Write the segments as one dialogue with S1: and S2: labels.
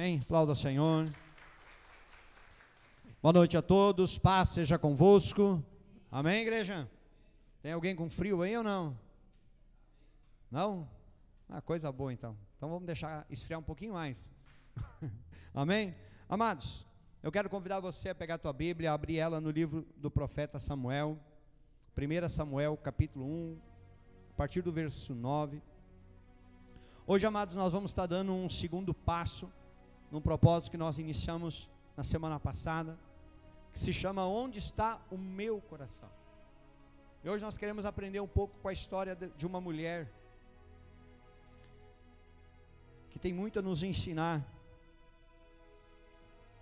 S1: Amém? Aplauda o Senhor. Boa noite a todos, paz seja convosco. Amém, igreja? Tem alguém com frio aí ou não? Não? Ah, coisa boa então. Então vamos deixar esfriar um pouquinho mais. Amém? Amados, eu quero convidar você a pegar a tua Bíblia, abrir ela no livro do profeta Samuel, 1 Samuel capítulo 1, a partir do verso 9. Hoje, amados, nós vamos estar dando um segundo passo num propósito que nós iniciamos na semana passada, que se chama Onde está o meu coração? E hoje nós queremos aprender um pouco com a história de uma mulher que tem muito a nos ensinar,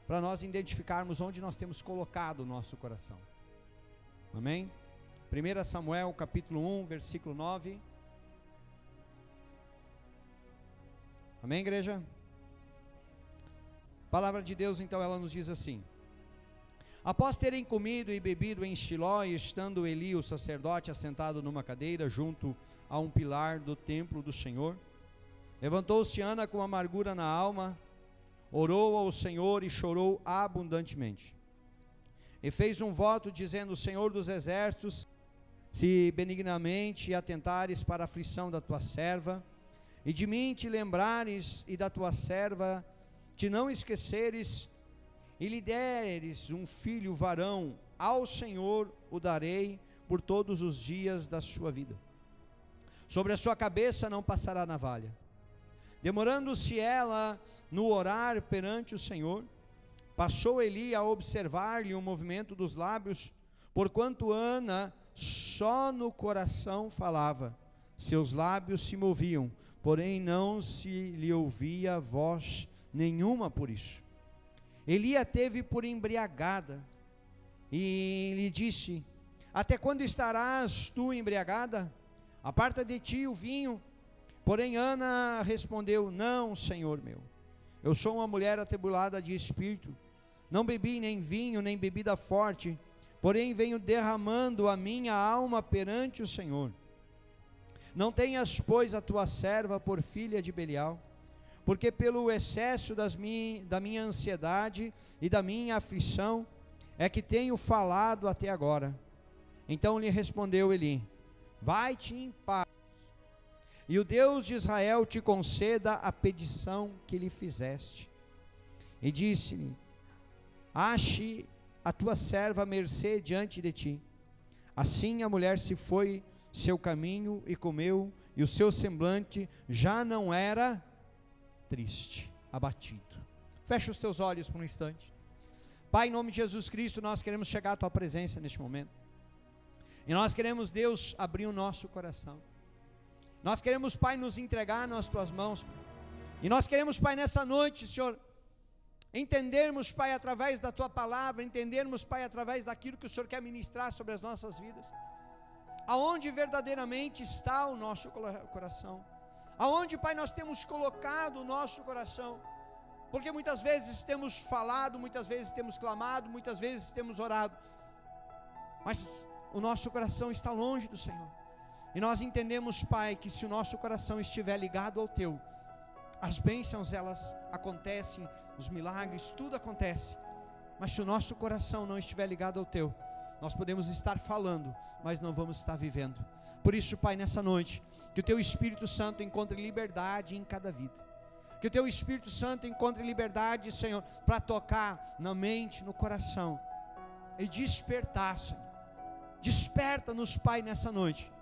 S1: para nós identificarmos onde nós temos colocado o nosso coração. Amém? 1 Samuel capítulo 1, versículo 9. Amém, igreja? A palavra de Deus, então, ela nos diz assim: após terem comido e bebido em Shiló, e estando Eli, o sacerdote, assentado numa cadeira junto a um pilar do templo do Senhor, levantou-se Ana com amargura na alma, orou ao Senhor e chorou abundantemente. E fez um voto dizendo: Senhor dos exércitos, se benignamente atentares para a aflição da tua serva, e de mim te lembrares, e da tua serva te não esqueceres, e lhe deres um filho varão, ao Senhor o darei por todos os dias da sua vida. Sobre a sua cabeça não passará navalha. Demorando-se ela no orar perante o Senhor, passou Eli a observar-lhe o movimento dos lábios, porquanto Ana só no coração falava, seus lábios se moviam, porém não se lhe ouvia voz nenhuma por isso. Eli a teve por embriagada, e lhe disse: até quando estarás tu embriagada? Aparta de ti o vinho. Porém Ana respondeu: não, Senhor meu, eu sou uma mulher atribulada de espírito, não bebi nem vinho, nem bebida forte, porém venho derramando a minha alma perante o Senhor. Não tenhas, pois, a tua serva por filha de Belial, porque pelo excesso da minha ansiedade e da minha aflição é que tenho falado até agora. Então lhe respondeu Eli: vai-te em paz, e o Deus de Israel te conceda a petição que lhe fizeste. E disse-lhe: ache a tua serva mercê diante de ti. Assim a mulher se foi seu caminho e comeu, e o seu semblante já não era triste, abatido. Fecha os teus olhos por um instante. Pai, em nome de Jesus Cristo, nós queremos chegar à tua presença neste momento, e nós queremos, Deus, abrir o nosso coração. Nós queremos, Pai, nos entregar nas tuas mãos, e nós queremos, Pai, nessa noite, Senhor, entendermos, Pai, através da tua palavra, entendermos, Pai, através daquilo que o Senhor quer ministrar sobre as nossas vidas, aonde verdadeiramente está o nosso coração, aonde, Pai, nós temos colocado o nosso coração, porque muitas vezes temos falado, muitas vezes temos clamado, muitas vezes temos orado, mas o nosso coração está longe do Senhor. E nós entendemos, Pai, que se o nosso coração estiver ligado ao teu, as bênçãos elas acontecem, os milagres, tudo acontece. Mas se o nosso coração não estiver ligado ao teu, nós podemos estar falando, mas não vamos estar vivendo. Por isso, Pai, nessa noite, que o teu Espírito Santo encontre liberdade em cada vida, que o teu Espírito Santo encontre liberdade, Senhor, para tocar na mente, no coração, e despertar, Senhor. Desperta-nos, Pai, nessa noite,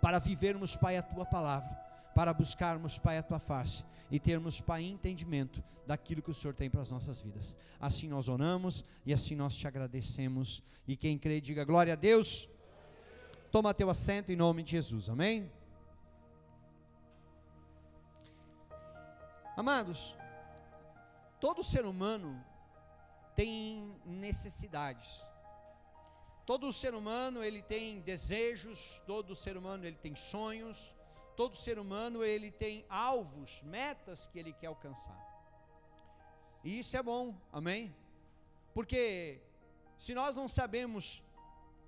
S1: para vivermos, Pai, a tua palavra, para buscarmos, Pai, a tua face, e termos, Pai, entendimento daquilo que o Senhor tem para as nossas vidas. Assim nós oramos, e assim nós te agradecemos, e quem crê, diga glória a Deus. Toma teu assento em nome de Jesus, amém? Amados, todo ser humano tem necessidades, todo ser humano ele tem desejos, todo ser humano ele tem sonhos, todo ser humano ele tem alvos, metas que ele quer alcançar, e isso é bom, amém? Porque se nós não sabemos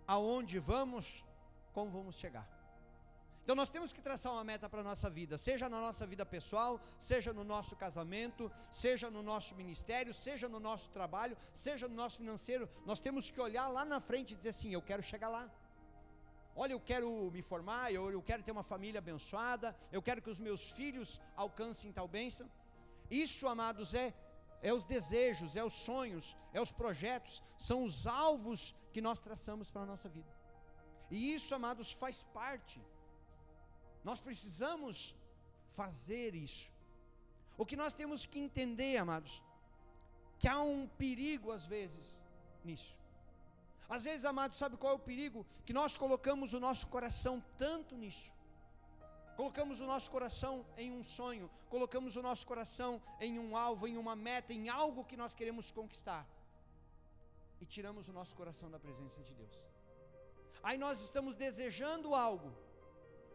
S1: aonde vamos, como vamos chegar? Então nós temos que traçar uma meta para a nossa vida, seja na nossa vida pessoal, seja no nosso casamento, seja no nosso ministério, seja no nosso trabalho, seja no nosso financeiro. Nós temos que olhar lá na frente e dizer assim: eu quero chegar lá. Olha, eu quero me formar, eu quero ter uma família abençoada, eu quero que os meus filhos alcancem tal bênção. Isso, amados, é os desejos, é os sonhos, é os projetos, são os alvos que nós traçamos para a nossa vida. E isso, amados, faz parte. Nós precisamos fazer isso. O que nós temos que entender, amados, que há um perigo às vezes nisso. Às vezes, amados, sabe qual é o perigo? Que nós colocamos o nosso coração tanto nisso. Colocamos o nosso coração em um sonho, colocamos o nosso coração em um alvo, em uma meta, em algo que nós queremos conquistar, e tiramos o nosso coração da presença de Deus. Aí nós estamos desejando algo,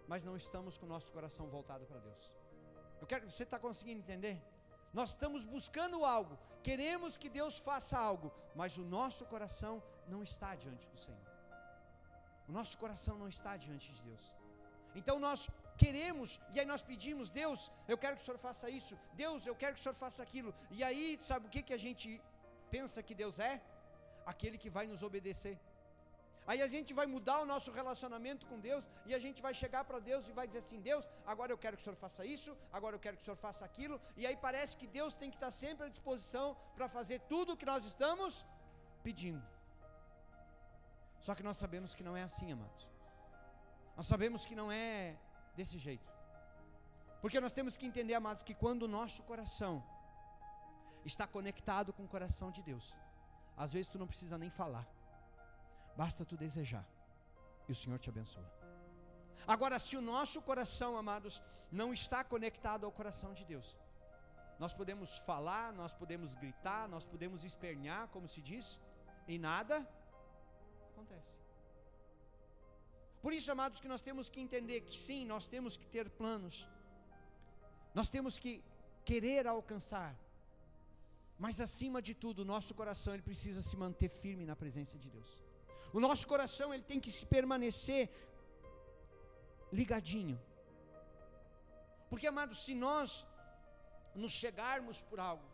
S1: mas não estamos com o nosso coração voltado para Deus. Você está conseguindo entender? Nós estamos buscando algo, queremos que Deus faça algo, mas o nosso coração não está diante do Senhor. O nosso coração não está diante de Deus. Então nós queremos, e aí nós pedimos: Deus, eu quero que o Senhor faça isso, Deus, eu quero que o Senhor faça aquilo. E aí, sabe o que a gente pensa que Deus é? Aquele que vai nos obedecer. Aí a gente vai mudar o nosso relacionamento com Deus, e a gente vai chegar para Deus e vai dizer assim: Deus, agora eu quero que o Senhor faça isso, agora eu quero que o Senhor faça aquilo. E aí parece que Deus tem que estar sempre à disposição para fazer tudo o que nós estamos pedindo. Só que nós sabemos que não é assim, amados. Nós sabemos que não é desse jeito. Porque nós temos que entender, amados, que quando o nosso coração está conectado com o coração de Deus, às vezes tu não precisa nem falar, basta tu desejar, e o Senhor te abençoa. Agora, se o nosso coração, amados, não está conectado ao coração de Deus, nós podemos falar, nós podemos gritar, nós podemos espernear, como se diz, e nada acontece. Por isso, amados, que nós temos que entender que sim, nós temos que ter planos, nós temos que querer alcançar, mas acima de tudo, o nosso coração ele precisa se manter firme na presença de Deus. O nosso coração ele tem que se permanecer ligadinho. Porque, amados, se nós nos chegarmos por algo,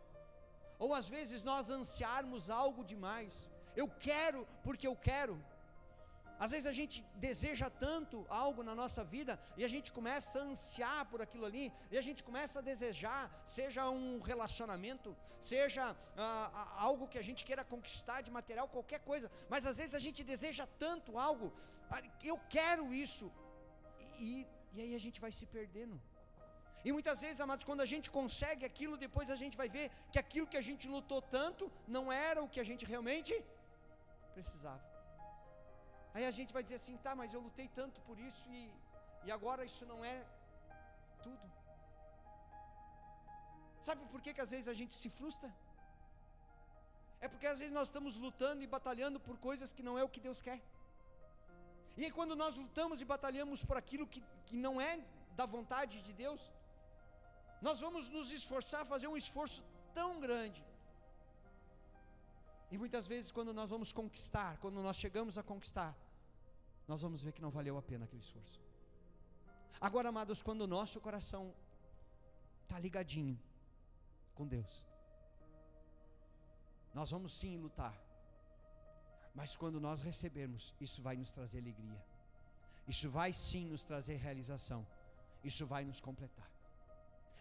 S1: ou às vezes nós ansiarmos algo demais, eu quero porque eu quero. Às vezes a gente deseja tanto algo na nossa vida, e a gente começa a ansiar por aquilo ali, e a gente começa a desejar, seja um relacionamento, seja algo que a gente queira conquistar de material, qualquer coisa, mas às vezes a gente deseja tanto algo, eu quero isso, e aí a gente vai se perdendo. E muitas vezes, amados, quando a gente consegue aquilo, depois a gente vai ver que aquilo que a gente lutou tanto, não era o que a gente realmente precisava. Aí a gente vai dizer assim: tá, mas eu lutei tanto por isso e agora isso não é tudo. Sabe por que às vezes a gente se frustra? É porque às vezes nós estamos lutando e batalhando por coisas que não é o que Deus quer. E aí quando nós lutamos e batalhamos por aquilo que não é da vontade de Deus, nós vamos nos esforçar, fazer um esforço tão grande. E muitas vezes quando nós vamos conquistar, quando nós chegamos a conquistar, nós vamos ver que não valeu a pena aquele esforço. Agora, amados, quando o nosso coração está ligadinho com Deus, nós vamos sim lutar, mas quando nós recebermos, isso vai nos trazer alegria, isso vai sim nos trazer realização, isso vai nos completar.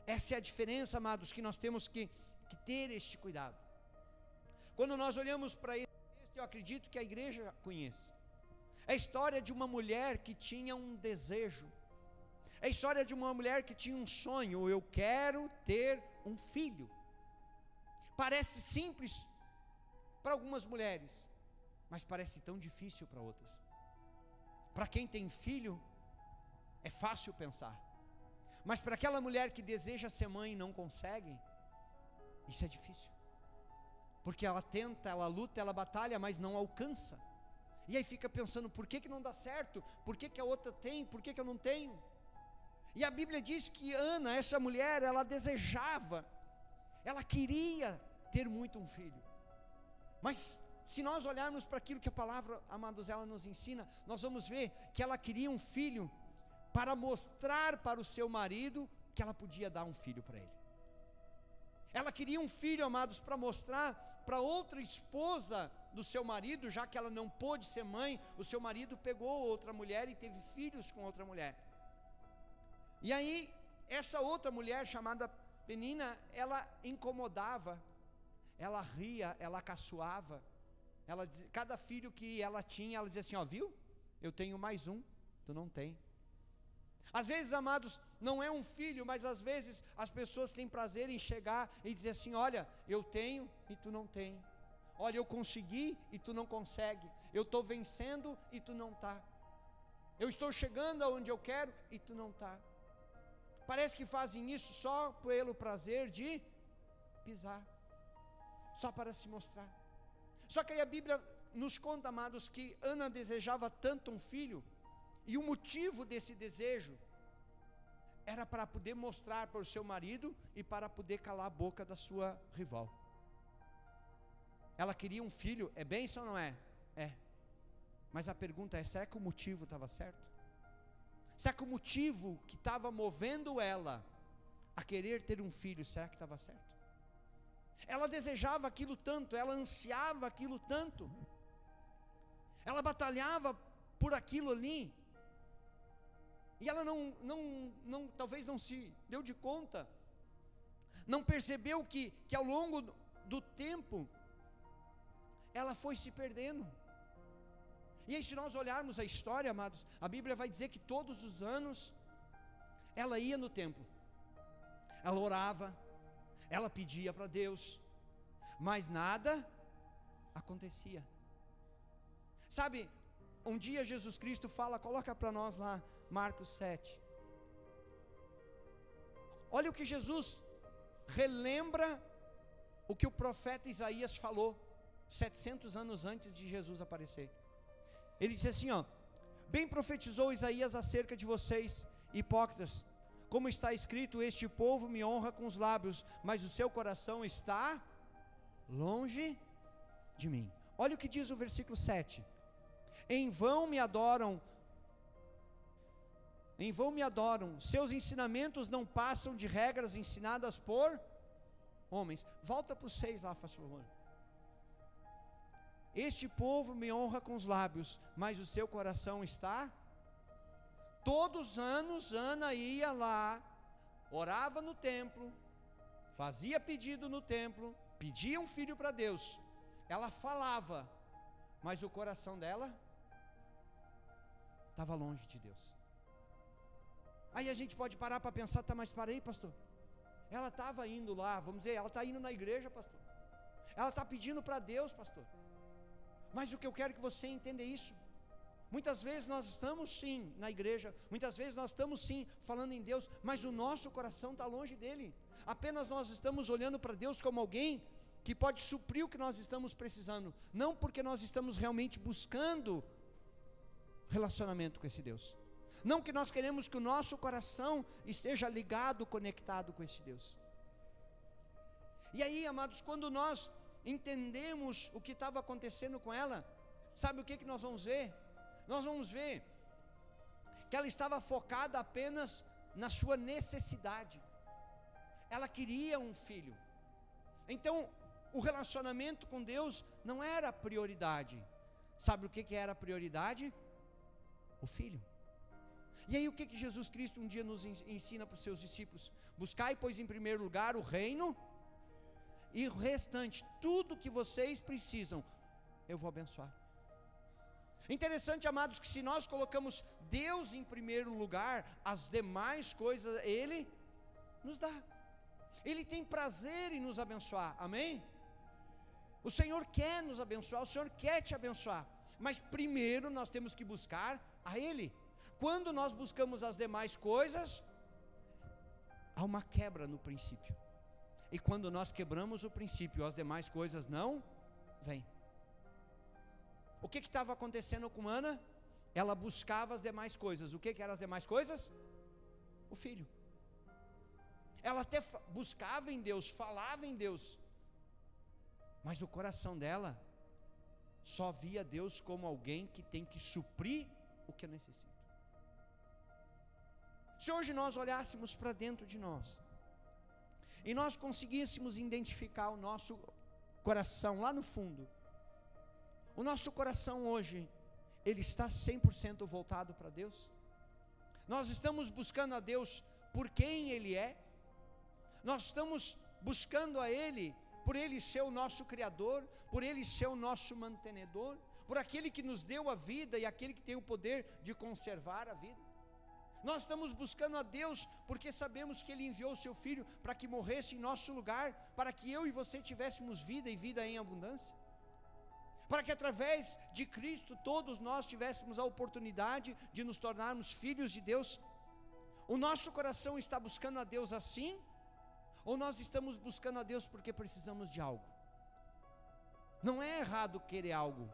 S1: Essa é a diferença, amados, que nós temos que ter este cuidado. Quando nós olhamos para esse texto, eu acredito que a igreja conhece. É a história de uma mulher que tinha um desejo. É a história de uma mulher que tinha um sonho: eu quero ter um filho. Parece simples para algumas mulheres, mas parece tão difícil para outras. Para quem tem filho, é fácil pensar, mas para aquela mulher que deseja ser mãe e não consegue, isso é difícil. Porque ela tenta, ela luta, ela batalha, mas não alcança. E aí fica pensando: por que não dá certo? Por que a outra tem? Por que eu não tenho? E a Bíblia diz que Ana, essa mulher, ela desejava, ela queria ter muito um filho. Mas se nós olharmos para aquilo que a palavra, amados, ela nos ensina, nós vamos ver que ela queria um filho para mostrar para o seu marido que ela podia dar um filho para ele. Ela queria um filho, amados, para mostrar para outra esposa do seu marido, já que ela não pôde ser mãe, o seu marido pegou outra mulher e teve filhos com outra mulher. E aí, essa outra mulher chamada Penina, ela incomodava, ela ria, ela caçoava, cada filho que ela tinha, ela dizia assim, ó, viu? Eu tenho mais um, tu não tem. Às vezes, amados, não é um filho, mas às vezes as pessoas têm prazer em chegar e dizer assim, olha, eu tenho e tu não tem. Olha, eu consegui e tu não consegue. Eu estou vencendo e tu não está. Eu estou chegando aonde eu quero e tu não está. Parece que fazem isso só pelo prazer de pisar, só para se mostrar. Só que aí a Bíblia nos conta, amados, que Ana desejava tanto um filho, e o motivo desse desejo era para poder mostrar para o seu marido e para poder calar a boca da sua rival. Ela queria um filho, é bênção ou não é? É. Mas a pergunta é, será que o motivo estava certo? Será que o motivo que estava movendo ela a querer ter um filho, será que estava certo? Ela desejava aquilo tanto, ela ansiava aquilo tanto, ela batalhava por aquilo ali, e ela talvez não se deu de conta, não percebeu que ao longo do tempo, ela foi se perdendo. E aí, se nós olharmos a história, amados, a Bíblia vai dizer que todos os anos, ela ia no templo, ela orava, ela pedia para Deus, mas nada acontecia. Sabe, um dia Jesus Cristo fala, coloca para nós lá, Marcos 7. Olha o que Jesus relembra, o que o profeta Isaías falou, 700 anos antes de Jesus aparecer. Ele disse assim, ó, bem profetizou Isaías acerca de vocês, hipócritas, como está escrito, este povo me honra com os lábios, mas o seu coração está longe de mim. Olha o que diz o versículo 7, em vão me adoram, seus ensinamentos não passam de regras ensinadas por homens. Volta para o 6 lá, faz favor. Este povo me honra com os lábios, mas o seu coração está... Todos os anos Ana ia lá, orava no templo, fazia pedido no templo, pedia um filho para Deus, ela falava, mas o coração dela estava longe de Deus. Aí a gente pode parar para pensar, tá, mas parei, pastor, ela estava indo lá, vamos dizer, ela está indo na igreja, pastor, ela está pedindo para Deus, pastor, mas o que eu quero que você entenda é isso. Muitas vezes nós estamos sim na igreja, muitas vezes nós estamos sim falando em Deus, mas o nosso coração está longe dele. Apenas nós estamos olhando para Deus como alguém que pode suprir o que nós estamos precisando, não porque nós estamos realmente buscando relacionamento com esse Deus, não que nós queremos que o nosso coração esteja ligado, conectado com esse Deus. E aí, amados, quando nós entendemos o que estava acontecendo com ela, sabe o que nós vamos ver? Nós vamos ver que ela estava focada apenas na sua necessidade, ela queria um filho, então o relacionamento com Deus não era a prioridade. Sabe o que era a prioridade? O filho. E aí o que Jesus Cristo um dia nos ensina para os seus discípulos? Buscai, pois, em primeiro lugar o reino, e o restante, tudo que vocês precisam, eu vou abençoar. Interessante, amados, que se nós colocamos Deus em primeiro lugar, as demais coisas Ele nos dá. Ele tem prazer em nos abençoar, amém? O Senhor quer nos abençoar, o Senhor quer te abençoar, mas primeiro nós temos que buscar a Ele. Quando nós buscamos as demais coisas, há uma quebra no princípio, e quando nós quebramos o princípio, as demais coisas não vêm. O que estava acontecendo com Ana? Ela buscava as demais coisas. O que eram as demais coisas? O filho. Ela até buscava em Deus, falava em Deus, mas o coração dela só via Deus como alguém que tem que suprir o que eu necessito. Se hoje nós olhássemos para dentro de nós, e nós conseguíssemos identificar o nosso coração lá no fundo, o nosso coração hoje, ele está 100% voltado para Deus? Nós estamos buscando a Deus por quem Ele é? Nós estamos buscando a Ele por Ele ser o nosso Criador, por Ele ser o nosso mantenedor, por aquele que nos deu a vida e aquele que tem o poder de conservar a vida? Nós estamos buscando a Deus porque sabemos que Ele enviou o Seu Filho para que morresse em nosso lugar, para que eu e você tivéssemos vida e vida em abundância, para que através de Cristo todos nós tivéssemos a oportunidade de nos tornarmos filhos de Deus. O nosso coração está buscando a Deus assim, ou nós estamos buscando a Deus porque precisamos de algo? Não é errado querer algo,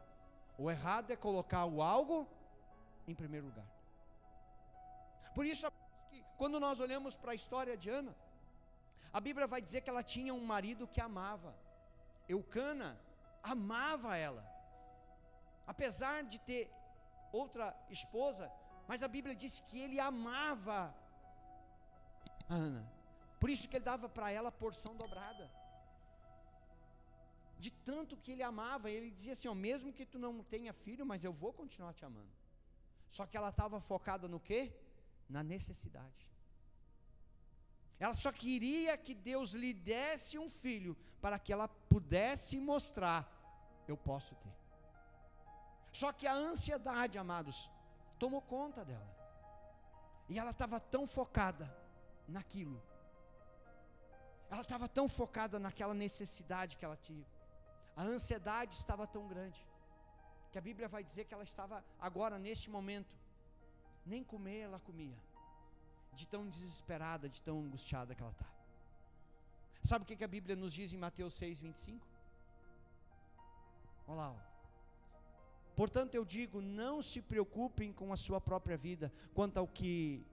S1: o errado é colocar o algo em primeiro lugar. Por isso, quando nós olhamos para a história de Ana, a Bíblia vai dizer que ela tinha um marido que amava. Eucana amava ela, apesar de ter outra esposa, mas a Bíblia diz que ele amava a Ana, por isso que ele dava para ela porção dobrada, de tanto que ele amava. Ele dizia assim, mesmo que tu não tenha filho, mas eu vou continuar te amando. Só que ela estava focada no quê? Na necessidade. Ela só queria que Deus lhe desse um filho, para que ela pudesse mostrar, eu posso ter. Só que a ansiedade, amados, tomou conta dela, e ela estava tão focada naquilo, ela estava tão focada naquela necessidade que ela tinha, a ansiedade estava tão grande, que a Bíblia vai dizer que ela estava agora neste momento, nem comer ela comia, de tão desesperada, de tão angustiada que ela está. Sabe o que a Bíblia nos diz em Mateus 6:25? Olha lá, portanto eu digo, não se preocupem com a sua própria vida, quanto ao que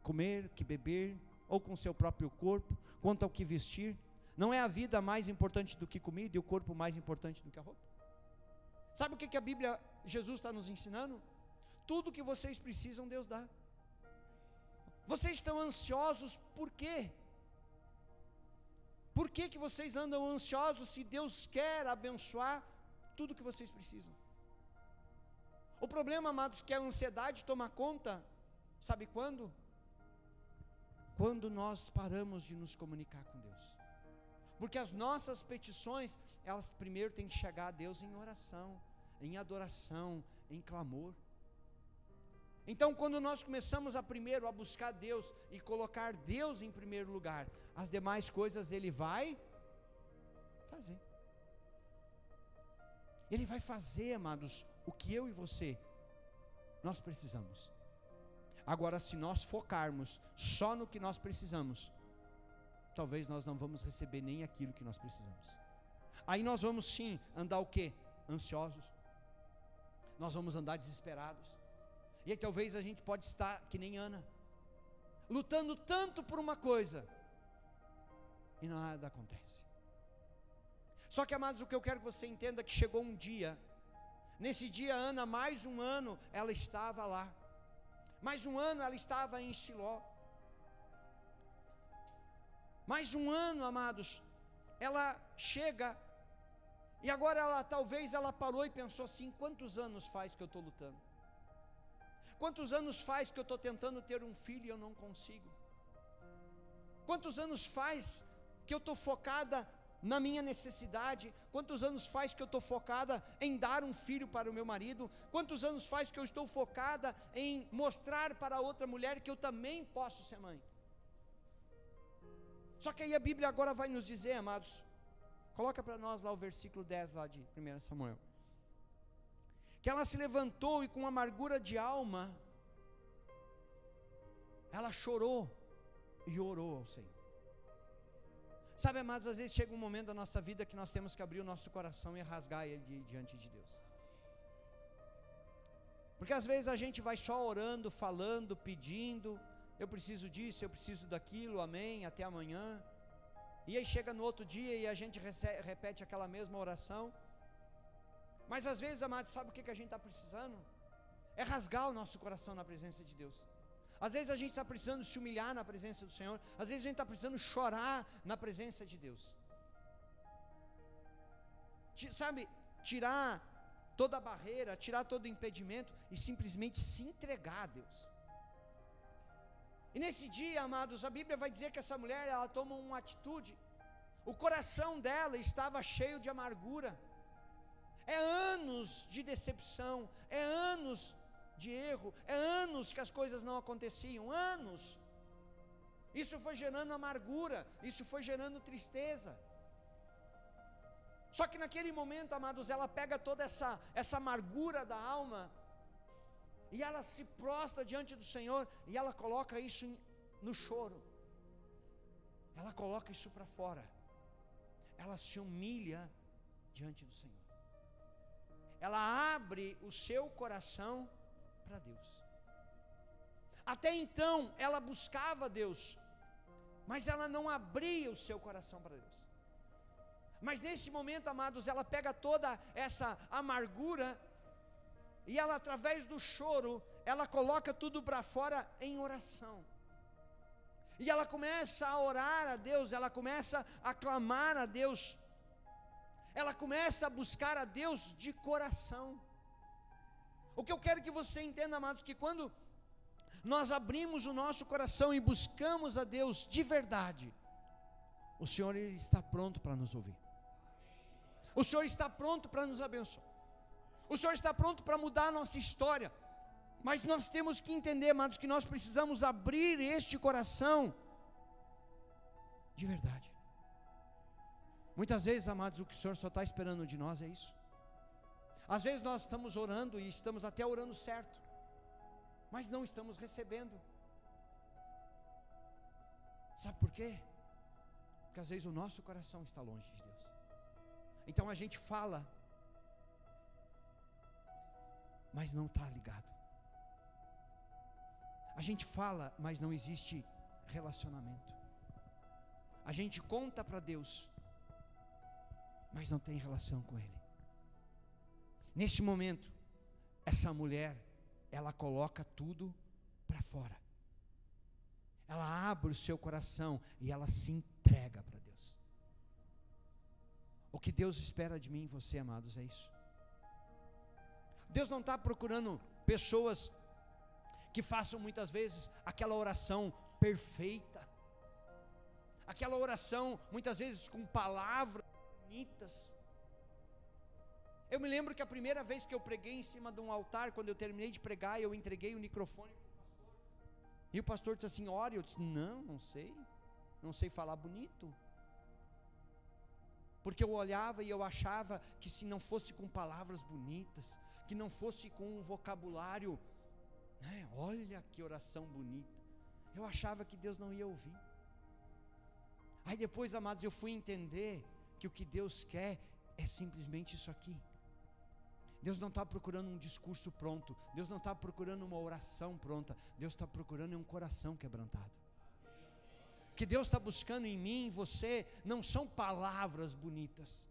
S1: comer, que beber, ou com o seu próprio corpo, quanto ao que vestir. Não é a vida mais importante do que comida, e o corpo mais importante do que a roupa? Sabe o que a Bíblia, Jesus está nos ensinando? Tudo que vocês precisam, Deus dá. Vocês estão ansiosos por quê? Por que vocês andam ansiosos se Deus quer abençoar tudo que vocês precisam? O problema, amados, é que a ansiedade toma conta, sabe quando? Quando nós paramos de nos comunicar com Deus. Porque as nossas petições, elas primeiro têm que chegar a Deus em oração, em adoração, em clamor. Então, quando nós começamos primeiro a buscar Deus e colocar Deus em primeiro lugar, as demais coisas Ele vai fazer. Ele vai fazer, amados, o que eu e você, nós precisamos. Agora, se nós focarmos só no que nós precisamos, talvez nós não vamos receber nem aquilo que nós precisamos. Aí nós vamos sim andar o quê? Ansiosos. Nós vamos andar desesperados. E aí talvez a gente pode estar que nem Ana, lutando tanto por uma coisa, e nada acontece. Só que, amados, o que eu quero que você entenda é que chegou um dia, nesse dia Ana, mais um ano, ela estava lá, mais um ano ela estava em Siló, mais um ano, amados, ela chega, e agora talvez ela parou e pensou assim, quantos anos faz que eu estou lutando? Quantos anos faz que eu estou tentando ter um filho e eu não consigo? Quantos anos faz que eu estou focada na minha necessidade? Quantos anos faz que eu estou focada em dar um filho para o meu marido? Quantos anos faz que eu estou focada em mostrar para outra mulher que eu também posso ser mãe? Só que aí a Bíblia agora vai nos dizer, amados, coloca para nós lá o versículo 10 lá de 1 Samuel, que ela se levantou e com amargura de alma, ela chorou e orou ao Senhor. Sabe, amados, às vezes chega um momento da nossa vida que nós temos que abrir o nosso coração e rasgar ele diante de Deus. Porque às vezes a gente vai só orando, falando, pedindo, eu preciso disso, eu preciso daquilo, amém, até amanhã. E aí chega no outro dia e a gente repete aquela mesma oração. Mas às vezes, amados, sabe o que a gente está precisando? É rasgar o nosso coração na presença de Deus. Às vezes a gente está precisando se humilhar na presença do Senhor. Às vezes a gente está precisando chorar na presença de Deus. Sabe, tirar toda a barreira, tirar todo o impedimento e simplesmente se entregar a Deus. E nesse dia, amados, a Bíblia vai dizer que essa mulher, ela toma uma atitude. O coração dela estava cheio de amargura. É anos de decepção, é anos de erro, é anos que as coisas não aconteciam, anos. Isso foi gerando amargura, isso foi gerando tristeza. Só que naquele momento, amados, ela pega toda essa amargura da alma e ela se prostra diante do Senhor e ela coloca isso no choro. Ela coloca isso para fora. Ela se humilha diante do Senhor. Ela abre o seu coração para Deus. Até então ela buscava Deus, mas ela não abria o seu coração para Deus. Mas nesse momento, amados, ela pega toda essa amargura e ela, através do choro, ela coloca tudo para fora em oração. E ela começa a orar a Deus, ela começa a clamar a Deus, ela começa a buscar a Deus de coração. O que eu quero que você entenda, amados, que quando nós abrimos o nosso coração e buscamos a Deus de verdade, o Senhor, Ele está pronto para nos ouvir. O Senhor está pronto para nos abençoar. O Senhor está pronto para mudar a nossa história. Mas nós temos que entender, amados, que nós precisamos abrir este coração de verdade. Muitas vezes, amados, o que o Senhor só está esperando de nós é isso. Às vezes nós estamos orando e estamos até orando certo, mas não estamos recebendo. Sabe por quê? Porque às vezes o nosso coração está longe de Deus. Então a gente fala, mas não está ligado. A gente fala, mas não existe relacionamento. A gente conta para Deus, mas não tem relação com Ele. Neste momento, essa mulher, ela coloca tudo para fora. Ela abre o seu coração e ela se entrega para Deus. O que Deus espera de mim e você, amados, é isso. Deus não está procurando pessoas que façam muitas vezes aquela oração perfeita, aquela oração muitas vezes com palavras bonitas. Eu me lembro que a primeira vez que eu preguei em cima de um altar, quando eu terminei de pregar, eu entreguei o microfone para o pastor, e o pastor disse assim: ora. Eu disse: não sei falar bonito, porque eu olhava e eu achava que se não fosse com palavras bonitas, que não fosse com um vocabulário, olha que oração bonita, eu achava que Deus não ia ouvir. Aí depois, amados, eu fui entender que o que Deus quer é simplesmente isso aqui. Deus não está procurando um discurso pronto, Deus não está procurando uma oração pronta, Deus está procurando um coração quebrantado. O que Deus está buscando em mim, em você, não são palavras bonitas,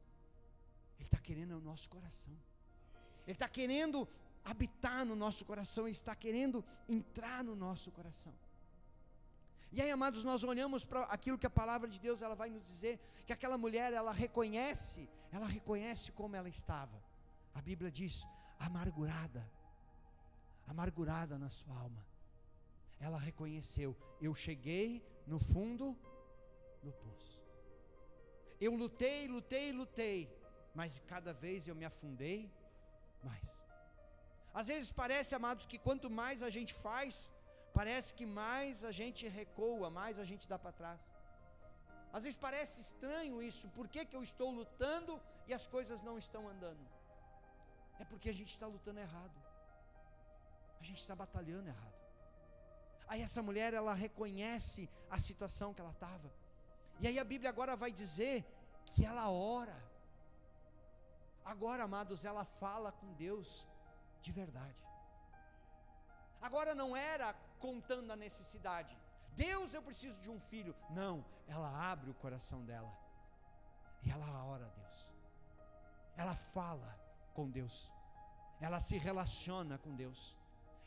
S1: Ele está querendo o nosso coração, Ele está querendo habitar no nosso coração, Ele está querendo entrar no nosso coração. E aí, amados, nós olhamos para aquilo que a palavra de Deus, ela vai nos dizer, que aquela mulher, ela reconhece como ela estava. A Bíblia diz, amargurada na sua alma. Ela reconheceu: eu cheguei no fundo do poço. Eu lutei, mas cada vez eu me afundei mais. Às vezes parece, amados, que quanto mais a gente faz, parece que mais a gente recua, mais a gente dá para trás. Às vezes parece estranho isso. Por que eu estou lutando e as coisas não estão andando? É porque a gente está lutando errado, a gente está batalhando errado. Aí essa mulher, ela reconhece a situação que ela estava, e aí a Bíblia agora vai dizer que ela ora. Agora, amados, ela fala com Deus de verdade. Agora não era contando a necessidade, Deus, eu preciso de um filho. Não, ela abre o coração dela e ela ora a Deus. Ela fala com Deus, ela se relaciona com Deus,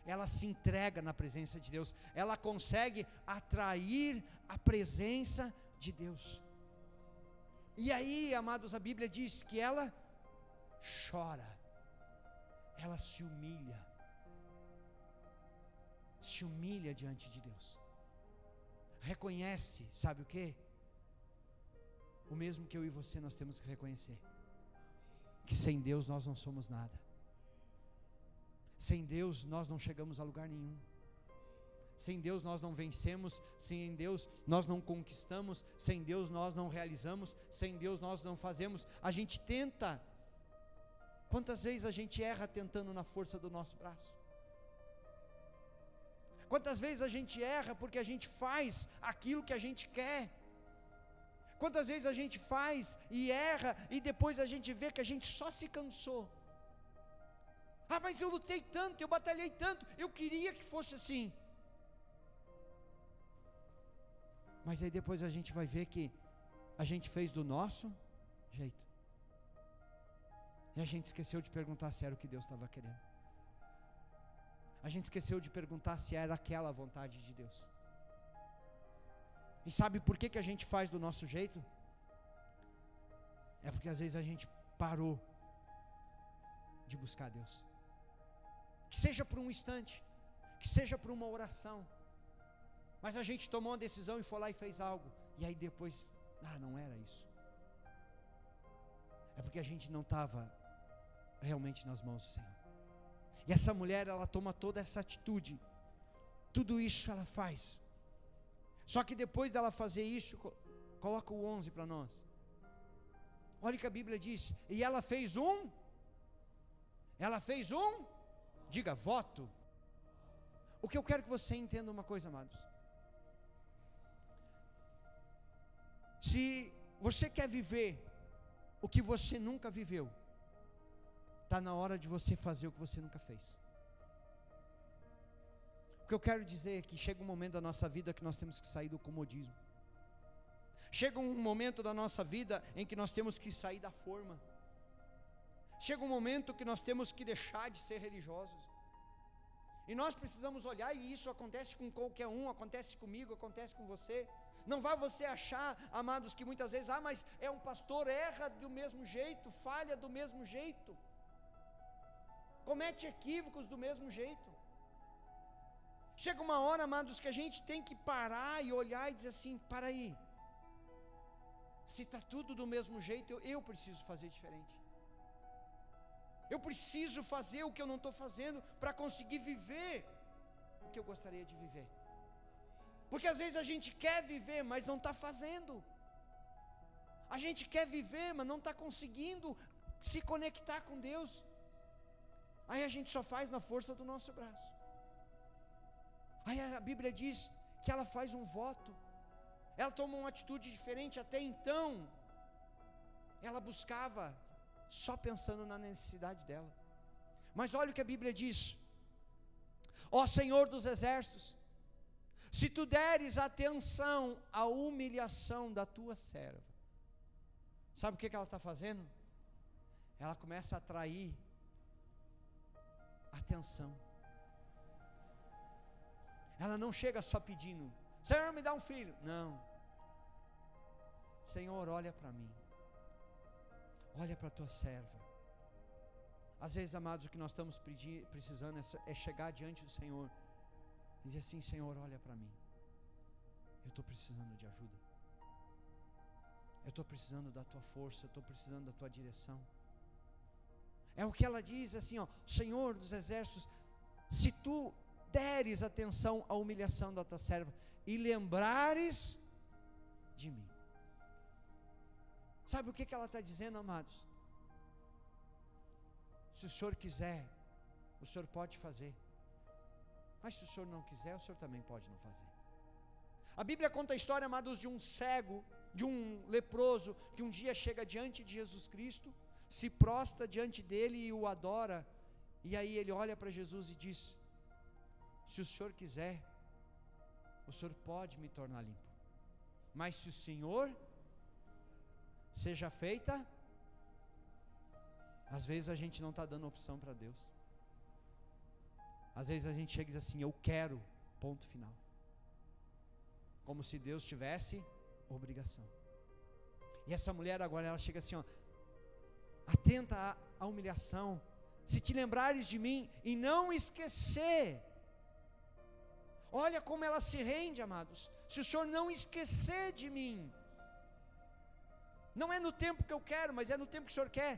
S1: ela se entrega na presença de Deus, ela consegue atrair a presença de Deus. E aí, amados, a Bíblia diz que ela chora, ela se humilha diante de Deus, reconhece, sabe o que? O mesmo que eu e você nós temos que reconhecer, que sem Deus nós não somos nada. Sem Deus nós não chegamos a lugar nenhum. Sem Deus nós não vencemos. Sem Deus nós não conquistamos. Sem Deus nós não realizamos. Sem Deus nós não fazemos. A gente tenta. Quantas vezes a gente erra tentando na força do nosso braço? Quantas vezes a gente erra porque a gente faz aquilo que a gente quer? Quantas vezes a gente faz e erra e depois a gente vê que a gente só se cansou? Ah, mas eu lutei tanto, eu batalhei tanto, eu queria que fosse assim. Mas aí depois a gente vai ver que a gente fez do nosso jeito. E a gente esqueceu de perguntar se era o que Deus estava querendo. A gente esqueceu de perguntar se era aquela a vontade de Deus. E sabe por que a gente faz do nosso jeito? É porque às vezes a gente parou de buscar Deus. Que seja por um instante, que seja por uma oração, mas a gente tomou uma decisão e foi lá e fez algo, e aí depois, não era isso. É porque a gente não estava realmente nas mãos do Senhor. E essa mulher, ela toma toda essa atitude, tudo isso ela faz. Só que depois dela fazer isso, coloca o 11 para nós. Olha o que a Bíblia diz. E ela fez um, diga, voto. O que eu quero que você entenda uma coisa, amados. Se você quer viver o que você nunca viveu, está na hora de você fazer o que você nunca fez. O que eu quero dizer é que chega um momento da nossa vida que nós temos que sair do comodismo. Chega um momento da nossa vida em que nós temos que sair da forma. Chega um momento que nós temos que deixar de ser religiosos. E nós precisamos olhar, e isso acontece com qualquer um, acontece comigo, acontece com você. Não vá você achar, amados, que muitas vezes, mas é um pastor, erra do mesmo jeito, falha do mesmo jeito, comete equívocos do mesmo jeito. Chega uma hora, amados, que a gente tem que parar e olhar e dizer assim, para aí, se está tudo do mesmo jeito, eu preciso fazer diferente. Eu preciso fazer o que eu não estou fazendo para conseguir viver o que eu gostaria de viver. Porque às vezes a gente quer viver, mas não está fazendo. A gente quer viver, mas não está conseguindo se conectar com Deus. Aí a gente só faz na força do nosso braço. Aí a Bíblia diz que ela faz um voto. Ela toma uma atitude diferente. Até então ela buscava só pensando na necessidade dela. Mas olha o que a Bíblia diz: ó Senhor dos exércitos, se tu deres atenção à humilhação da tua serva. Sabe o que ela está fazendo? Ela começa a atrair atenção. Ela não chega só pedindo, Senhor, me dá um filho. Não. Senhor, olha para mim. Olha para a tua serva. Às vezes, amados, o que nós estamos precisando é chegar diante do Senhor e dizer assim, Senhor, olha para mim. Eu estou precisando de ajuda. Eu estou precisando da tua força, eu estou precisando da tua direção. É o que ela diz assim, Senhor dos exércitos, se tu deres atenção à humilhação da tua serva e lembrares de mim. Sabe o que ela está dizendo, amados? Se o Senhor quiser, o Senhor pode fazer. Mas se o Senhor não quiser, o Senhor também pode não fazer. A Bíblia conta a história, amados, de um cego, de um leproso, que um dia chega diante de Jesus Cristo, se prostra diante dele e o adora, e aí ele olha para Jesus e diz, se o Senhor quiser, o Senhor pode me tornar limpo, mas se o Senhor, seja feita. Às vezes a gente não está dando opção para Deus. Às vezes a gente chega e diz assim: eu quero, ponto final. Como se Deus tivesse obrigação. E essa mulher agora, ela chega assim, ó: atenta à humilhação, se te lembrares de mim e não esquecer. Olha como ela se rende, amados. Se o Senhor não esquecer de mim, não é no tempo que eu quero, mas é no tempo que o Senhor quer,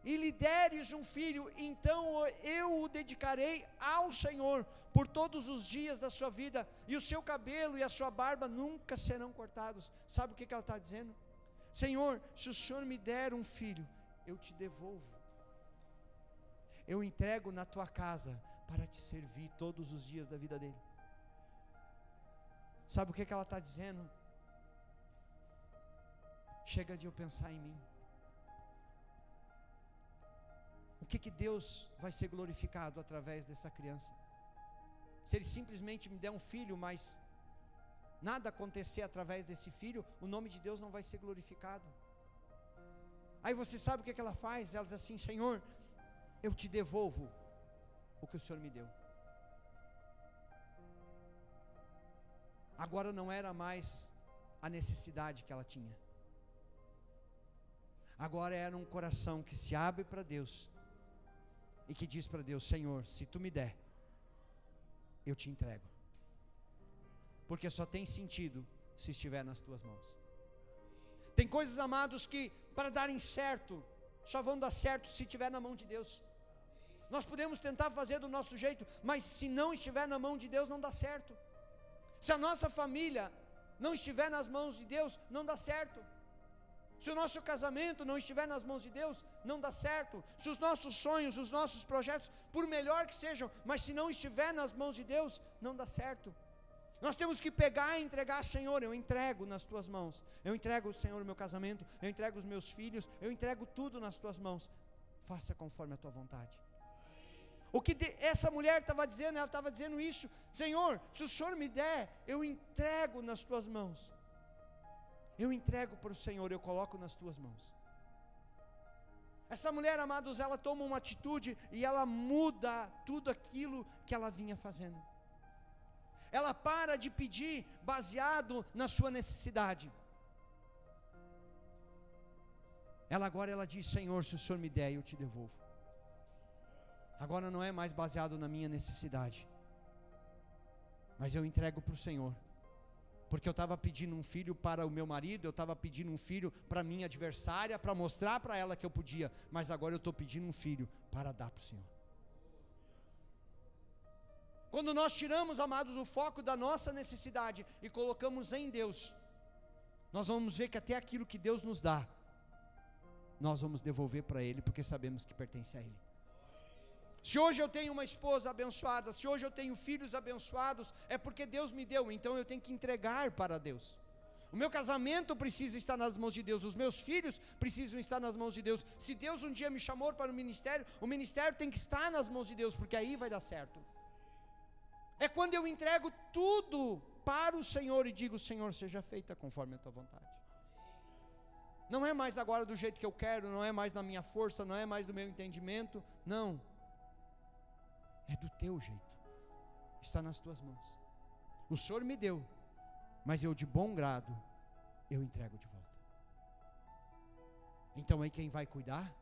S1: e lhe deres um filho, então eu o dedicarei ao Senhor por todos os dias da sua vida, e o seu cabelo e a sua barba nunca serão cortados. Sabe o que ela está dizendo? Senhor, se o Senhor me der um filho, eu te devolvo, eu entrego na tua casa para te servir todos os dias da vida dele. Sabe o que ela está dizendo? Chega de eu pensar em mim. O que Deus vai ser glorificado através dessa criança? Se Ele simplesmente me der um filho, mas nada acontecer através desse filho, o nome de Deus não vai ser glorificado. Aí você sabe o que ela faz? Ela diz assim: Senhor, eu te devolvo o que o Senhor me deu. Agora não era mais a necessidade que ela tinha, agora era um coração que se abre para Deus e que diz para Deus: Senhor, se tu me der, eu te entrego, porque só tem sentido se estiver nas tuas mãos. Tem coisas, amados, que para darem certo, só vão dar certo se estiver na mão de Deus. Nós podemos tentar fazer do nosso jeito, mas se não estiver na mão de Deus, não dá certo. Se a nossa família não estiver nas mãos de Deus, não dá certo. Se o nosso casamento não estiver nas mãos de Deus, não dá certo. Se os nossos sonhos, os nossos projetos, por melhor que sejam, mas se não estiver nas mãos de Deus, não dá certo. Nós temos que pegar e entregar: Senhor, eu entrego nas tuas mãos. Eu entrego, Senhor, o meu casamento, eu entrego os meus filhos, eu entrego tudo nas tuas mãos. Faça conforme a tua vontade. O que essa mulher estava dizendo, ela estava dizendo isso: Senhor, se o Senhor me der, eu entrego nas tuas mãos. Eu entrego para o Senhor, eu coloco nas tuas mãos. Essa mulher, amados, ela toma uma atitude e ela muda tudo aquilo que ela vinha fazendo. Ela para de pedir baseado na sua necessidade. Ela diz: Senhor, se o Senhor me der, eu te devolvo. Agora não é mais baseado na minha necessidade, mas eu entrego para o Senhor. Porque eu estava pedindo um filho para o meu marido, eu estava pedindo um filho para a minha adversária, para mostrar para ela que eu podia, mas agora eu estou pedindo um filho para dar para o Senhor. Quando nós tiramos, amados, o foco da nossa necessidade e colocamos em Deus, nós vamos ver que até aquilo que Deus nos dá, nós vamos devolver para Ele, porque sabemos que pertence a Ele. Se hoje eu tenho uma esposa abençoada, se hoje eu tenho filhos abençoados, é porque Deus me deu, então eu tenho que entregar para Deus. O meu casamento precisa estar nas mãos de Deus, os meus filhos precisam estar nas mãos de Deus. Se Deus um dia me chamou para o ministério tem que estar nas mãos de Deus, porque aí vai dar certo. É quando eu entrego tudo para o Senhor e digo: Senhor, seja feita conforme a tua vontade. Não é mais agora do jeito que eu quero, não é mais na minha força, não é mais do meu entendimento, não. É do teu jeito, está nas tuas mãos. O Senhor me deu, mas eu de bom grado, eu entrego de volta. Então aí quem vai cuidar?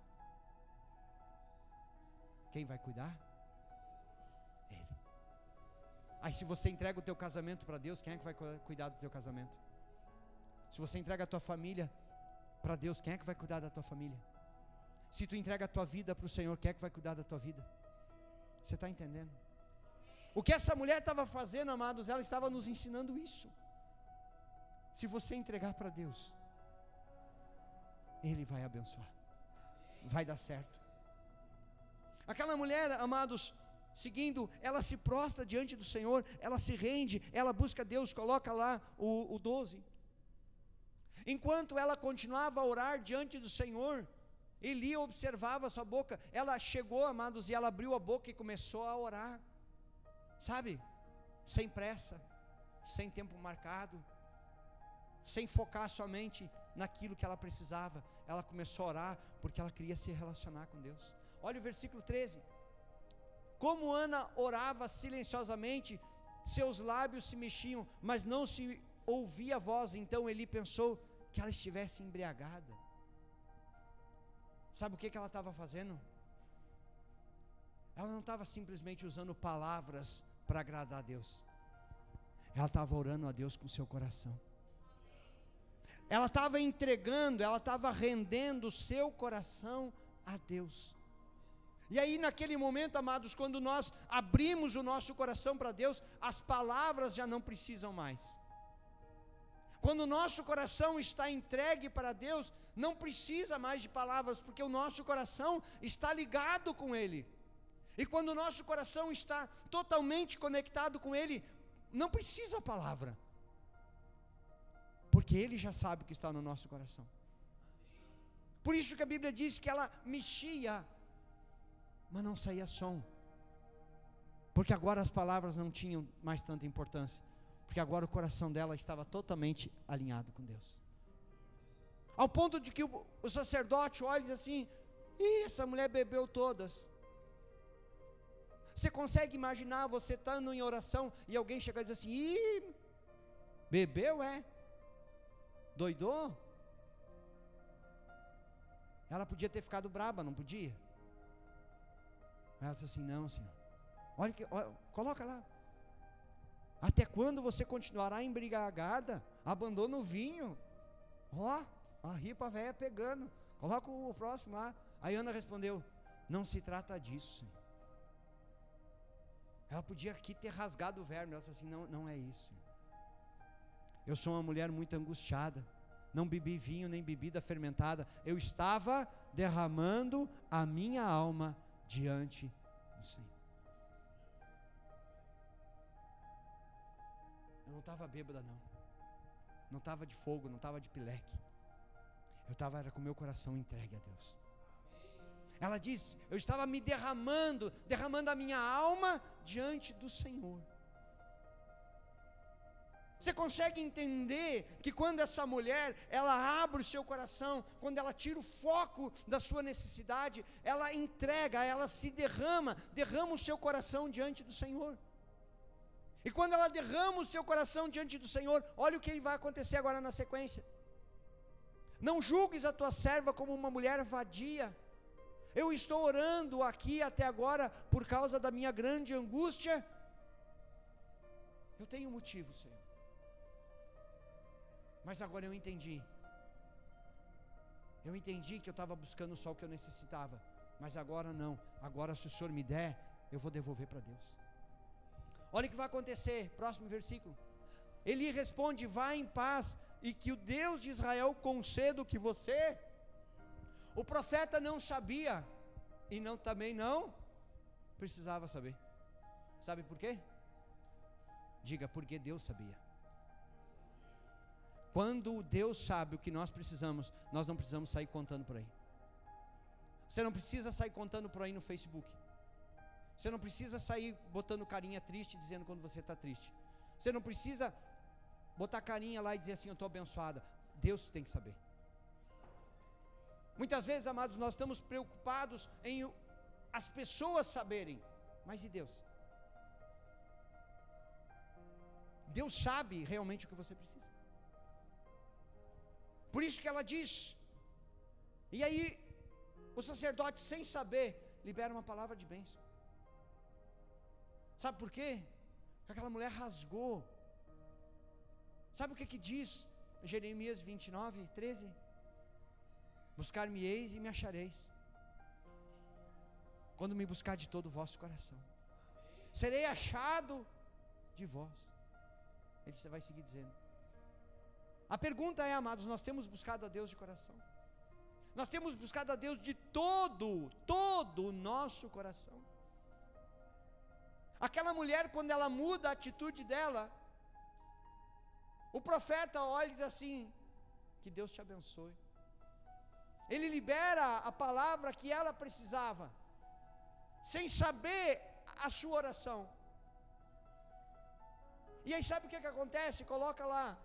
S1: Quem vai cuidar? Ele. Aí se você entrega o teu casamento para Deus, quem é que vai cuidar do teu casamento? Se você entrega a tua família para Deus, quem é que vai cuidar da tua família? Se tu entrega a tua vida para o Senhor, quem é que vai cuidar da tua vida? Você está entendendo? O que essa mulher estava fazendo, amados, ela estava nos ensinando isso. Se você entregar para Deus, Ele vai abençoar, vai dar certo. Aquela mulher, amados, seguindo, ela se prostra diante do Senhor, ela se rende, ela busca Deus, coloca lá o 12. Enquanto ela continuava a orar diante do Senhor, Eli observava a sua boca. Ela chegou, amados, e ela abriu a boca e começou a orar, sabe, sem pressa, sem tempo marcado, sem focar somente naquilo que ela precisava. Ela começou a orar porque ela queria se relacionar com Deus. Olha o versículo 13: Como Ana orava silenciosamente, seus lábios se mexiam, mas não se ouvia a voz. Então Eli pensou que ela estivesse embriagada. Sabe o que ela estava fazendo? Ela não estava simplesmente usando palavras para agradar a Deus. Ela estava orando a Deus com o seu coração. Ela estava entregando, ela estava rendendo o seu coração a Deus. E aí naquele momento, amados, quando nós abrimos o nosso coração para Deus, as palavras já não precisam mais. Quando o nosso coração está entregue para Deus, não precisa mais de palavras, porque o nosso coração está ligado com Ele. E quando o nosso coração está totalmente conectado com Ele, não precisa palavra, porque Ele já sabe o que está no nosso coração. Por isso que a Bíblia diz que ela mexia, mas não saía som, porque agora as palavras não tinham mais tanta importância, porque agora o coração dela estava totalmente alinhado com Deus, ao ponto de que o sacerdote olha e diz assim: essa mulher bebeu todas. Você consegue imaginar você estando em oração e alguém chegar e dizer assim: bebeu, doidou? Ela podia ter ficado braba, não podia? Ela disse assim: não, Senhor, olha, coloca lá, até quando você continuará embriagada? Abandona o vinho. A ripa velha pegando, coloca o próximo lá. Aí Ana respondeu: não se trata disso, Senhor. Ela podia aqui ter rasgado o verme. Ela disse assim: não é isso. Eu sou uma mulher muito angustiada, não bebi vinho nem bebida fermentada, eu estava derramando a minha alma diante do Senhor. Eu não estava bêbada, não estava de fogo, não estava de pileque, eu estava com o meu coração entregue a Deus. Ela diz: eu estava me derramando a minha alma diante do Senhor. Você consegue entender que quando essa mulher, ela abre o seu coração, quando ela tira o foco da sua necessidade, ela entrega, ela se derrama o seu coração diante do Senhor. E quando ela derrama o seu coração diante do Senhor, olha o que vai acontecer agora na sequência: não julgues a tua serva como uma mulher vadia. Eu estou orando aqui até agora por causa da minha grande angústia. Eu tenho motivo, Senhor, mas agora eu entendi que eu estava buscando só o que eu necessitava, mas agora não, agora se o Senhor me der, eu vou devolver para Deus. Olha o que vai acontecer, próximo versículo. Eli responde: vá em paz, e que o Deus de Israel conceda o que você... O profeta não sabia, e também não precisava saber. Sabe por quê? Diga: porque Deus sabia. Quando Deus sabe o que nós precisamos, nós não precisamos sair contando por aí. Você não precisa sair contando por aí no Facebook. Você não precisa sair botando carinha triste, dizendo quando você está triste. Você não precisa botar carinha lá e dizer assim: eu estou abençoada. Deus tem que saber. Muitas vezes, amados, nós estamos preocupados em as pessoas saberem, mas e Deus? Deus sabe realmente o que você precisa. Por isso que ela diz, e aí o sacerdote, sem saber, libera uma palavra de bênção. Sabe por quê? Porque aquela mulher rasgou. Sabe o que diz Jeremias 29, 13? Buscar-me-eis e me achareis, quando me buscar de todo o vosso coração. Serei achado de vós. Ele vai seguir dizendo. A pergunta é, amados, nós temos buscado a Deus de coração? Nós temos buscado a Deus de todo o nosso coração? Aquela mulher, quando ela muda a atitude dela, o profeta olha e diz assim: que Deus te abençoe. Ele libera a palavra que ela precisava, sem saber a sua oração. E aí sabe o que acontece? Coloca lá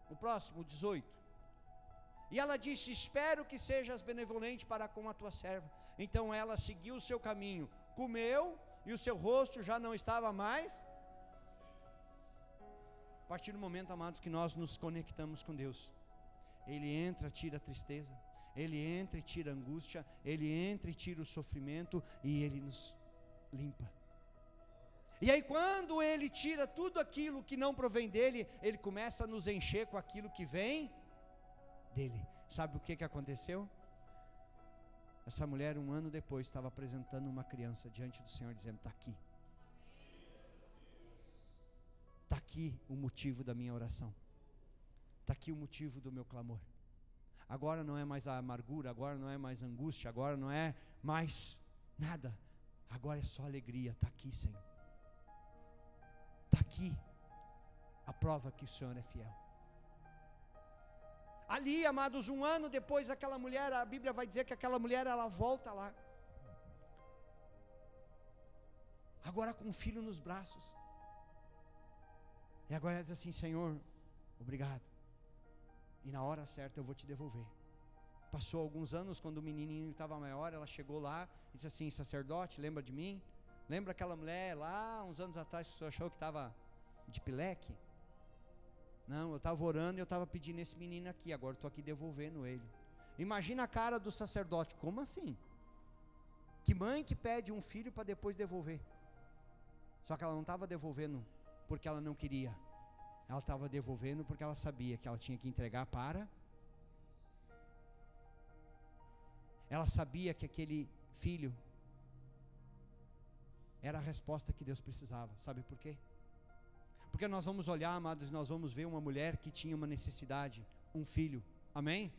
S1: o próximo, 18. E ela disse: espero que sejas benevolente para com a tua serva. Então ela seguiu o seu caminho, comeu, e o seu rosto já não estava mais. A partir do momento, amados, que nós nos conectamos com Deus, Ele entra, tira a tristeza, Ele entra e tira a angústia, Ele entra e tira o sofrimento, e Ele nos limpa. E aí quando Ele tira tudo aquilo que não provém dEle, Ele começa a nos encher com aquilo que vem dEle. Sabe o que aconteceu? Essa mulher, 1 ano depois, estava apresentando uma criança diante do Senhor, dizendo: está aqui. Está aqui o motivo da minha oração. Está aqui o motivo do meu clamor. Agora não é mais a amargura, agora não é mais angústia, agora não é mais nada. Agora é só alegria. Está aqui, Senhor. Está aqui a prova que o Senhor é fiel. Ali, amados, 1 ano depois, aquela mulher, a Bíblia vai dizer que aquela mulher, ela volta lá. Agora com um filho nos braços. E agora ela diz assim: Senhor, obrigado. E na hora certa eu vou te devolver. Passou alguns anos, quando o menininho estava maior, ela chegou lá e disse assim: sacerdote, lembra de mim? Lembra aquela mulher lá, uns anos atrás, que o senhor achou que estava de pileque? Não, eu estava orando e eu estava pedindo esse menino aqui, agora estou aqui devolvendo ele. Imagina a cara do sacerdote: como assim? Que mãe que pede um filho para depois devolver? Só que ela não estava devolvendo porque ela não queria, ela estava devolvendo porque ela sabia que ela tinha que entregar para. Ela sabia que aquele filho era a resposta que Deus precisava. Sabe por quê? Porque nós vamos olhar, amados, nós vamos ver uma mulher que tinha uma necessidade, um filho, amém?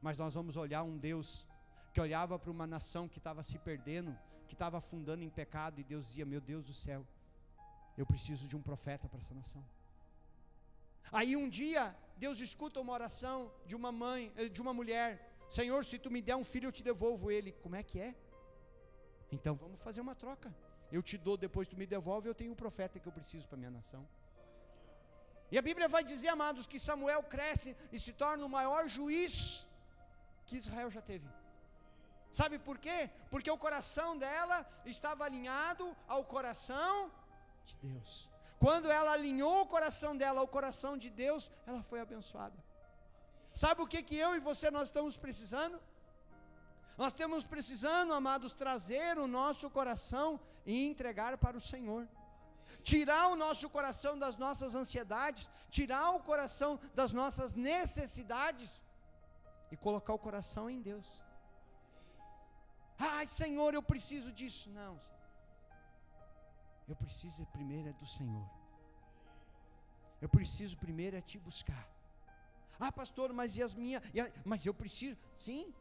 S1: Mas nós vamos olhar um Deus que olhava para uma nação que estava se perdendo, que estava afundando em pecado, e Deus dizia: meu Deus do céu, eu preciso de um profeta para essa nação. Aí um dia, Deus escuta uma oração de uma mãe, de uma mulher: Senhor, se tu me der um filho, eu te devolvo ele. Como é que é? Então vamos fazer uma troca. Eu te dou, depois tu me devolve, eu tenho o profeta que eu preciso para a minha nação. E a Bíblia vai dizer, amados, que Samuel cresce e se torna o maior juiz que Israel já teve. Sabe por quê? Porque o coração dela estava alinhado ao coração de Deus. Quando ela alinhou o coração dela ao coração de Deus, ela foi abençoada. Sabe o que eu e você nós estamos precisando? Nós estamos precisando, amados, trazer o nosso coração e entregar para o Senhor. Tirar o nosso coração das nossas ansiedades, tirar o coração das nossas necessidades e colocar o coração em Deus. Ai, Senhor, eu preciso disso. Não, eu preciso primeiro é do Senhor. Eu preciso primeiro é te buscar. Ah, pastor, mas e as minhas? Mas eu preciso, sim.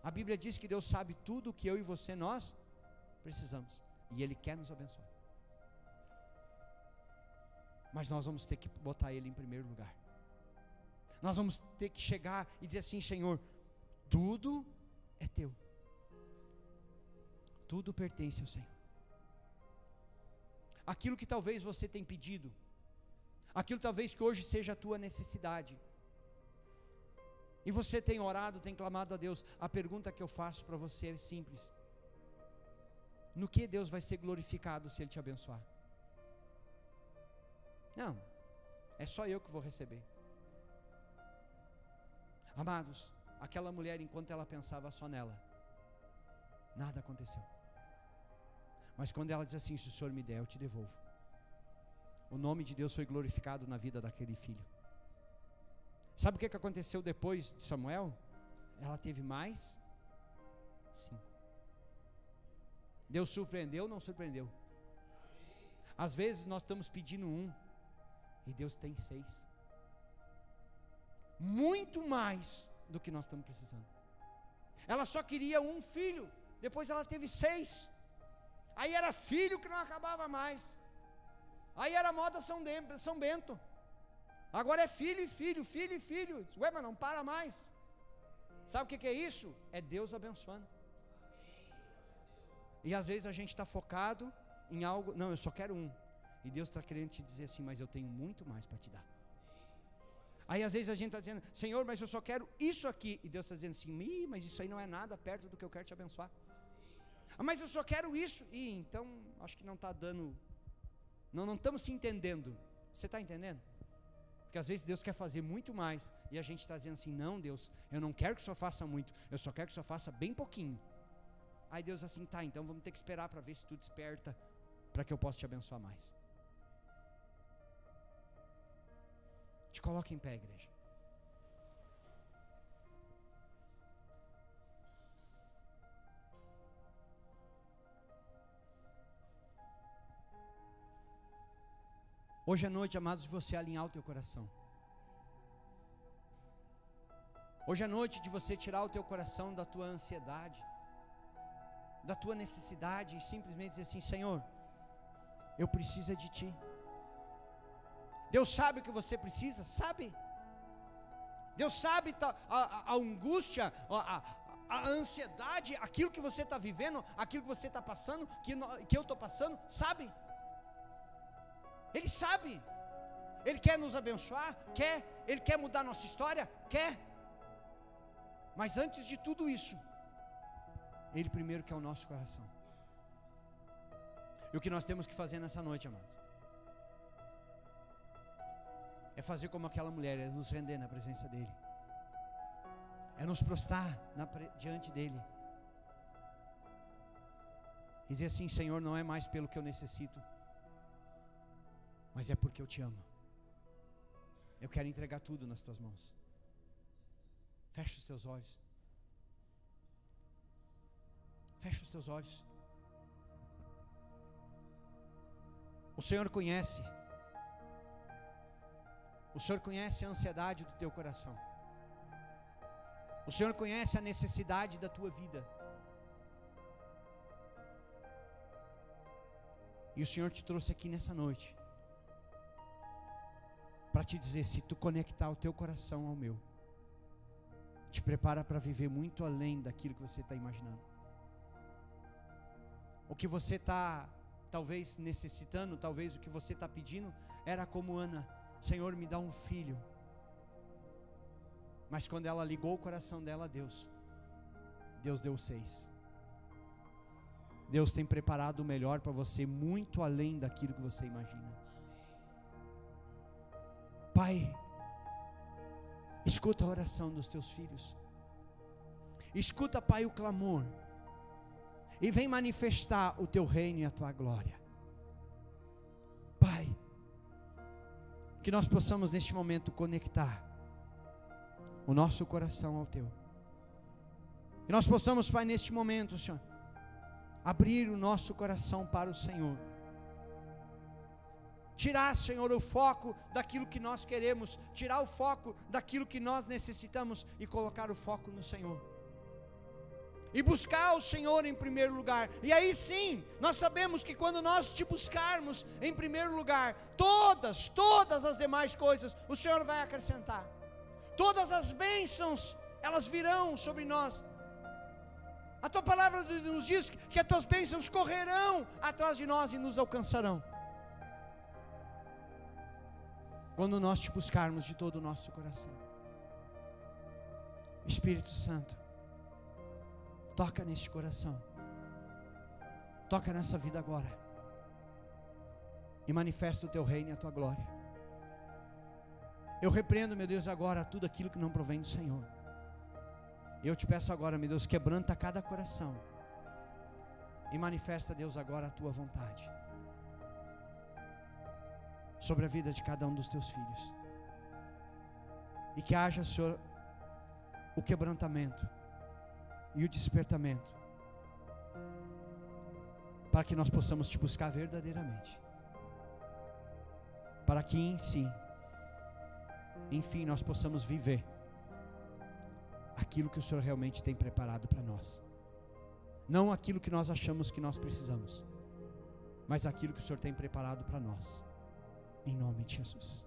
S1: A Bíblia diz que Deus sabe tudo o que eu e você, nós precisamos, e Ele quer nos abençoar. Mas nós vamos ter que botar Ele em primeiro lugar. Nós vamos ter que chegar e dizer assim: Senhor, tudo é Teu. Tudo pertence ao Senhor. Aquilo que talvez você tenha pedido, aquilo talvez que hoje seja a tua necessidade, e você tem orado, tem clamado a Deus, a pergunta que eu faço para você é simples: no que Deus vai ser glorificado se Ele te abençoar? Não, é só eu que vou receber. Amados, aquela mulher, enquanto ela pensava só nela, nada aconteceu. Mas quando ela diz assim: se o Senhor me der, eu te devolvo, o nome de Deus foi glorificado na vida daquele filho. Sabe o que aconteceu depois de Samuel? Ela teve mais 5. Deus surpreendeu ou não surpreendeu? Às vezes nós estamos pedindo 1 e Deus tem 6. Muito mais do que nós estamos precisando. Ela só queria um filho, depois ela teve 6. Aí era filho que não acabava mais. Aí era moda São Bento. Agora é filho e filho, filho e filho. Ué, mas não para mais. Sabe o que é isso? É Deus abençoando. E às vezes a gente está focado em algo. Não, eu só quero 1. E Deus está querendo te dizer assim: mas eu tenho muito mais para te dar. Aí às vezes a gente está dizendo, Senhor, mas eu só quero isso aqui. E Deus está dizendo assim, mas isso aí não é nada perto do que eu quero te abençoar. Mas eu só quero isso. Então acho que não está dando, não estamos se entendendo. Você está entendendo? Porque às vezes Deus quer fazer muito mais, e a gente está dizendo assim, não Deus, eu não quero que o Senhor faça muito, eu só quero que o Senhor faça bem pouquinho. Aí Deus assim, tá, então vamos ter que esperar para ver se tu desperta, para que eu possa te abençoar mais. Te coloca em pé, igreja. Hoje à noite, amados, de você alinhar o teu coração. Hoje à noite de você tirar o teu coração da tua ansiedade, da tua necessidade, e simplesmente dizer assim, Senhor, eu preciso de Ti. Deus sabe o que você precisa, sabe? Deus sabe a angústia, a ansiedade, aquilo que você está vivendo, aquilo que você está passando, que eu estou passando, sabe? Ele sabe. Ele quer nos abençoar, Ele quer mudar nossa história, quer. Mas antes de tudo isso, Ele primeiro quer o nosso coração. E o que nós temos que fazer nessa noite, amados, é fazer como aquela mulher, é nos render na presença dEle, é nos prostrar diante dEle, e dizer assim, Senhor, não é mais pelo que eu necessito, mas é porque eu te amo. Eu quero entregar tudo nas tuas mãos. Fecha os teus olhos. Fecha os teus olhos. O Senhor conhece. O Senhor conhece a ansiedade do teu coração. O Senhor conhece a necessidade da tua vida. E o Senhor te trouxe aqui nessa noite para te dizer, se tu conectar o teu coração ao meu, te prepara para viver muito além daquilo que você está imaginando. O que você está talvez necessitando, talvez o que você está pedindo, era como Ana, Senhor, me dá um filho. Mas quando ela ligou o coração dela a Deus, Deus deu 6. Deus tem preparado o melhor para você, muito além daquilo que você imagina. Pai, escuta a oração dos teus filhos. Escuta, Pai, o clamor. E vem manifestar o teu reino e a tua glória. Pai, que nós possamos neste momento conectar o nosso coração ao teu. Que nós possamos, Pai, neste momento, Senhor, abrir o nosso coração para o Senhor. Tirar, Senhor, o foco daquilo que nós queremos, tirar o foco daquilo que nós necessitamos e colocar o foco no Senhor. E buscar o Senhor em primeiro lugar. E aí sim, nós sabemos que quando nós te buscarmos em primeiro lugar, todas as demais coisas, o Senhor vai acrescentar. Todas as bênçãos, elas virão sobre nós. A tua palavra nos diz que as tuas bênçãos correrão atrás de nós e nos alcançarão. Quando nós te buscarmos de todo o nosso coração. Espírito Santo, toca neste coração, toca nessa vida agora, e manifesta o teu reino e a tua glória. Eu repreendo, meu Deus, agora tudo aquilo que não provém do Senhor. Eu te peço agora, meu Deus, quebranta cada coração, e manifesta, Deus, agora a tua vontade sobre a vida de cada um dos teus filhos, e que haja, Senhor, o quebrantamento e o despertamento, para que nós possamos te buscar verdadeiramente, para que enfim nós possamos viver aquilo que o Senhor realmente tem preparado para nós, não aquilo que nós achamos que nós precisamos, mas aquilo que o Senhor tem preparado para nós, em nome de Jesus.